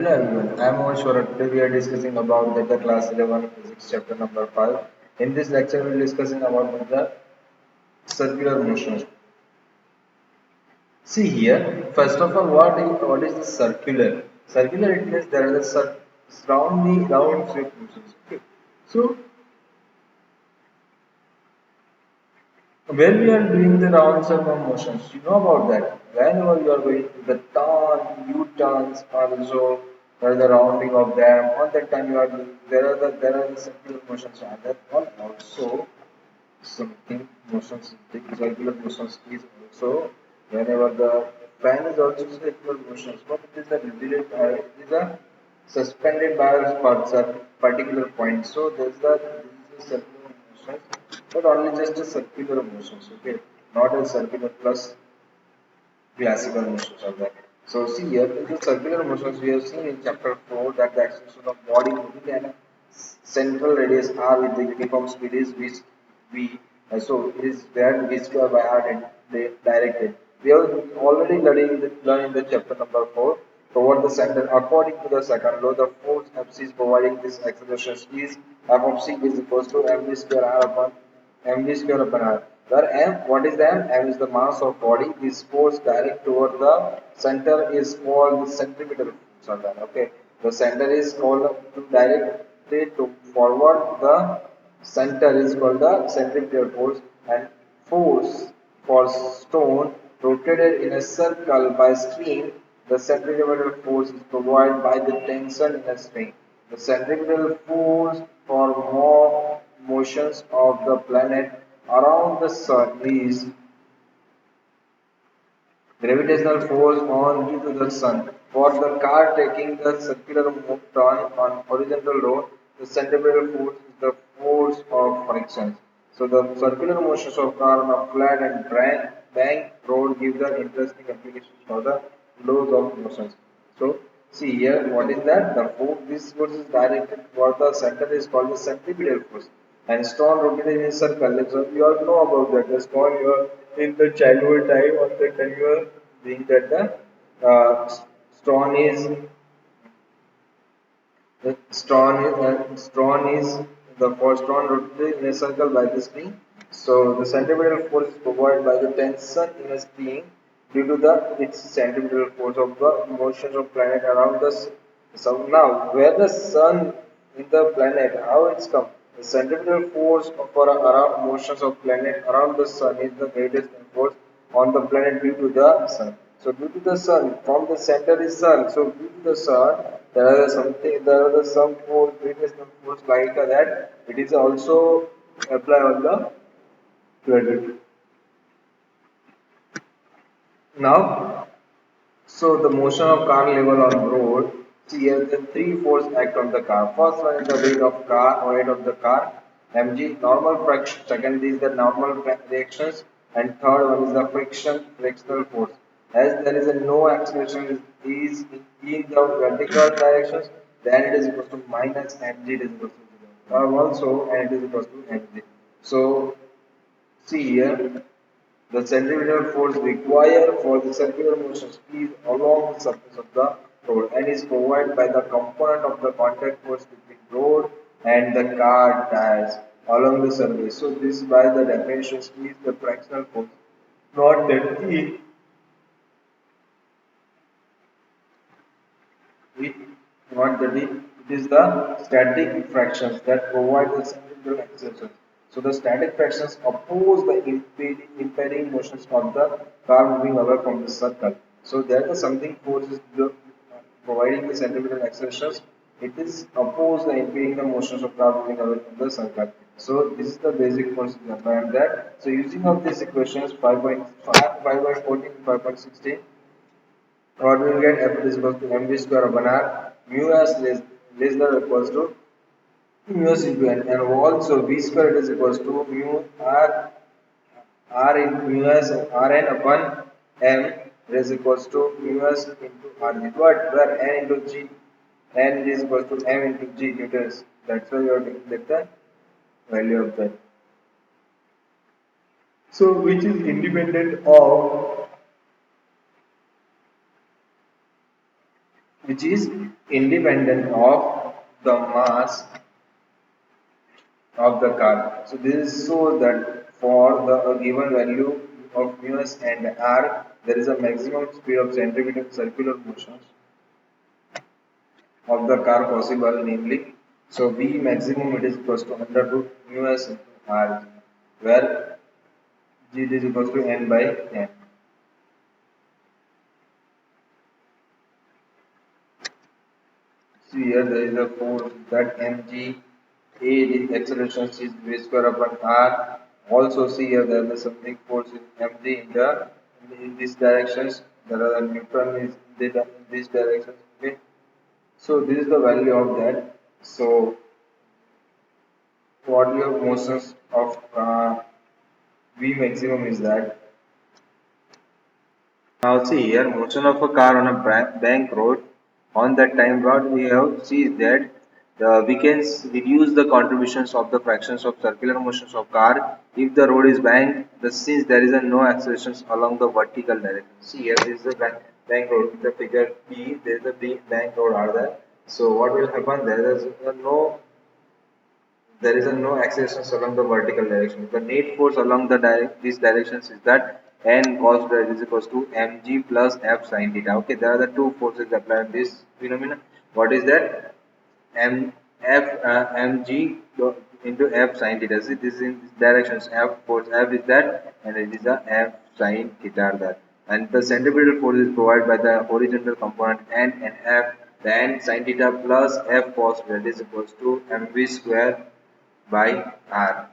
Hello everyone, I am Ashwara. Today we are discussing about the class 11 physics chapter number 5. In this lecture we are discussing about the circular motions. See here, first of all, what is the circular? Circular, it means there is a surrounding round shape motions. Okay. So when we are doing the round circle motions, you know about that. Whenever you are going to the turn, U-turns also, there is the rounding of them. On that time you are doing, there are the circular motions, and that one also something motions, the circular motions is also whenever the fan is also circular motions, but it is a rigid, it is a suspended by a particular point. So this is a circular motions, but only just a circular motions, okay, not a circular plus classical motions of that. So see here, the circular motions we have seen in chapter 4 that the extension of body moving and central radius r with the uniform speed is v. So it is where v square by r directed. We have already learned in the chapter number 4 toward the center. According to the second law, the force Fc is providing this acceleration is f of c is equals to mv square r upon mv square upon r. Where m, what is the m? M is the mass of body. This force direct toward the center is called the centripetal force. Okay, the center is called to directed to forward. The center is called the centripetal force, and force for stone rotated in a circle by string. The centripetal force is provided by the tension in a string. The centripetal force for more motions of the planet around the sun is gravitational force on due to the sun. For the car taking the circular turn on horizontal road, the centripetal force is the force of friction. So the circular motions of car on a flat and bank road give the interesting applications for the laws of motions. So see here, what is that? The force, this force is directed for the center is called the centripetal force. And stone rotated in a circle. So you all know about that. The stone you are in the childhood time or the time you are being that the stone is the stone is the first stone rotated in a circle by the spring. So the centripetal force is provided by the tension in a spring due to the its centripetal force of the motions of planet around the sun. So now where the sun in the planet, how it's come? The centripetal force for around motions of planet around the sun is the greatest force on the planet due to the sun. So due to the sun, from the center is sun. So due to the sun, there are some force, greatest force like that. It is also apply on the planet. Now, so the motion of car level on road. See here, the three forces act on the car. First one is the weight of the car, mg, normal friction. Second is the normal reactions, and third one is the frictional force. As there is a no acceleration is in the vertical directions, then it is equal to minus mg. It is equal to 0. Also, and it is equal to mg. So see here. The centripetal force required for the circular motion is along the surface of the road and is provided by the component of the contact force between road and the car tires along the surface. So this by the definition is the frictional force, not that it not that it is the static fractions that provide the centripetal acceleration. So the static fractions oppose the impeding motions of the car moving away from the circle. So there is something force is providing the centripetal accelerations. It is oppose the impeding the motions of car moving away from the circle. So this is the basic procedure and that. So using of these equations 5.5, 5.14, 5.16, what we will get f is equal to mv square upon r, mu s less than or equals to mu s into n, and also v square is equals to mu r r in mu s rn upon m is equals to mu s into r, but where n into g, n is equals to m into g newtons. That's why you have to get the value of that. So which is independent of which is independent of the mass of the car. So this is so that for the given value of mu s and r, there is a maximum speed of centripetal circular motion of the car possible, namely, so v maximum it is equals to under root mu s into r, where g is equals to n by n. See here there is a force that mg a is acceleration is v square upon r. Also see here there is something force in mg in this directions. There are neutron is in this direction. Okay. So this is the value of that. So what your motions of v maximum is that. Now see here, motion of a car on a bank road. On that time, what we have see is that we can reduce the contributions of the fractions of circular motions of car if the road is banked. Since there is a no accelerations along the vertical direction. See here, this is the bank road. The figure B, there is a bank road are there. So what will happen? There is a no accelerations along the vertical direction. The net force along the these directions is that n cos theta is equals to mg plus f sin theta. Okay, there are the two forces applied in this phenomenon. What is that? M f mg into f sin theta. See, this is in this directions. F force F is that, and it is a f sin theta that. And the centripetal force is provided by the horizontal component n and f. The n sin theta plus f cos theta is equals to mv square by r.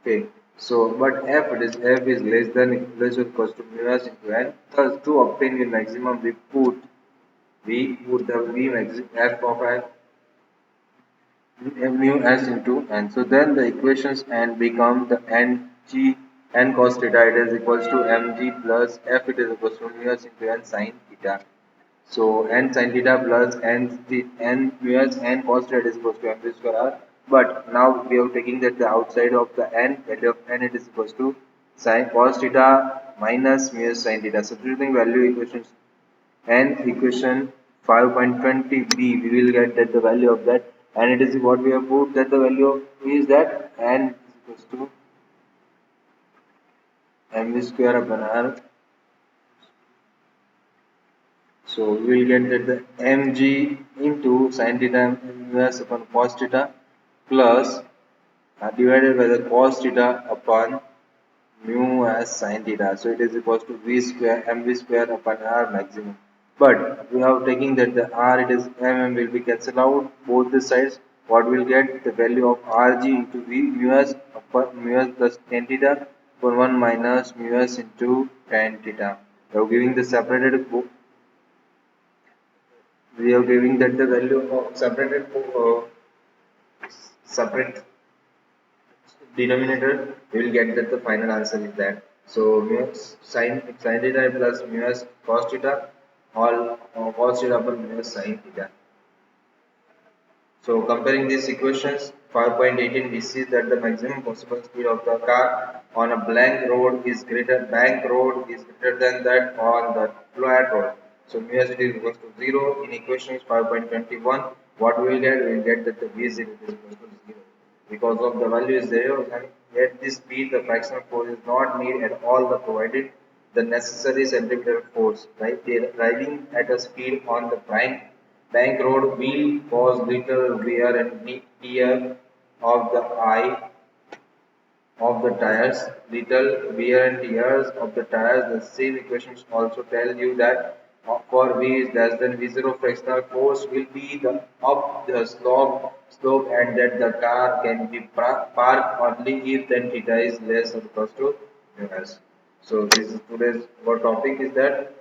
Okay, so but f is less than less or equals to mu s into n. Thus, to obtain the maximum, we put the v maximum f of n mu s into n. So then the equations n become the n g n cos theta it is equals to mg plus f it is equals to mu s into n sin theta. So n sin theta plus n mu s n cos theta is equals to mv square r. But now we are taking that the outside of the n value of n it is equals to sin cos theta minus mu s sin theta. Substituting value equations and equation 5.20b we will get that the value of that, and it is what we have put that the value of is that n is equals to mv square upon r. So we will get that the mg into sin theta us upon cos theta plus divided by the cos theta upon mu as sin theta. So it is equals to v square mv square upon r maximum. But we have taking that the r it is mm will be cancelled out both the sides. What will get the value of rg into v mu s upon mu s plus tan theta upon 1 minus mu s into tan theta. We are giving the separated we are giving that the value of separate denominator, we will get that the final answer is that. So mu sin theta plus mu s cos theta all cos theta upon mu s sin theta. So comparing these equations, 5.18 we see that the maximum possible speed of the car on a bank road is greater than that on the flat road. So mu s is equals to 0 in equations 5.21. What we will get? We will get that the v is equals to 0 because of the value is 0, and at this speed the fractional force is not need at all the provided the necessary centripetal force, right? They are driving at a speed on the bank road will cause little wear and tear of the eye of the tires, little wear and tears of the tires. The same equations also tell you that for V is less than V0, frictional force will be the up the slope, and that the car can be parked only if then theta is less or equals to mu s. So this is today's our topic is that.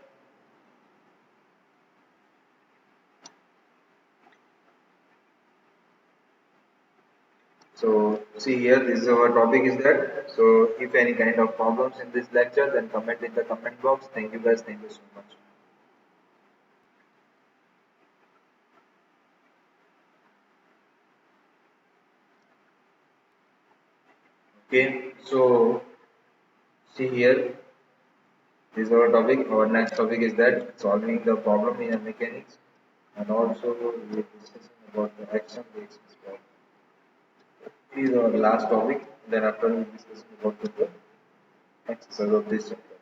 So see here, this is our topic is that. So if any kind of problems in this lecture, then comment in the comment box. Thank you guys. Thank you so much. Okay. So see here, this is our topic. Our next topic is that solving the problem in mechanics. and also we are discussing about the action based sport. This is our last topic. Then after we discussing about the exercise of this chapter.